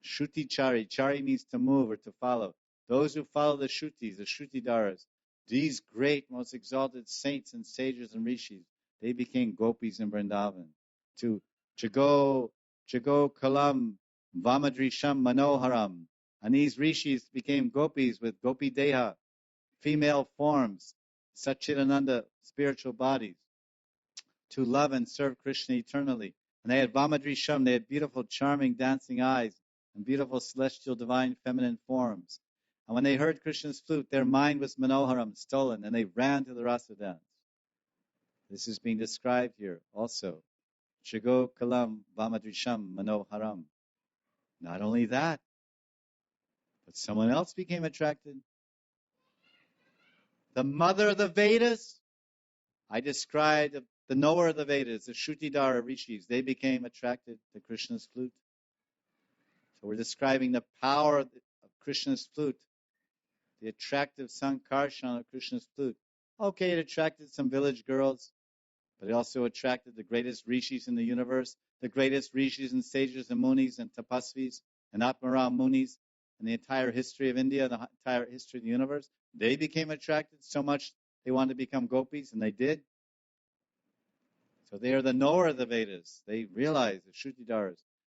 Shruti Chari. Chari means to move or to follow. Those who follow the Shrutis, the Shrutidaras, these great, most exalted saints and sages and rishis, they became gopis in Vrindavan. To Jago Kalam Vamadrisham Manoharam. And these rishis became gopis with gopi deha, female forms, Satchitananda, spiritual bodies, to love and serve Krishna eternally. And they had Vamadrisham, they had beautiful, charming, dancing eyes, and beautiful, celestial, divine, feminine forms. And when they heard Krishna's flute, their mind was manoharam, stolen, and they ran to the rasa dance. This is being described here also. Jago kalam vamadrisham manoharam. Not only that, but someone else became attracted. The mother of the Vedas. I described the knower of the Vedas, the Shrutidara rishis. They became attracted to Krishna's flute. So we're describing the power of Krishna's flute, the attractive sankarshan of Krishna's flute. Okay, it attracted some village girls, but it also attracted the greatest rishis in the universe, the greatest rishis and sages and munis and tapasvis and atmaram munis in the entire history of India, the entire history of the universe. They became attracted so much they wanted to become gopis, and they did. So they are the knower of the Vedas. They realize, the Shrutidaras,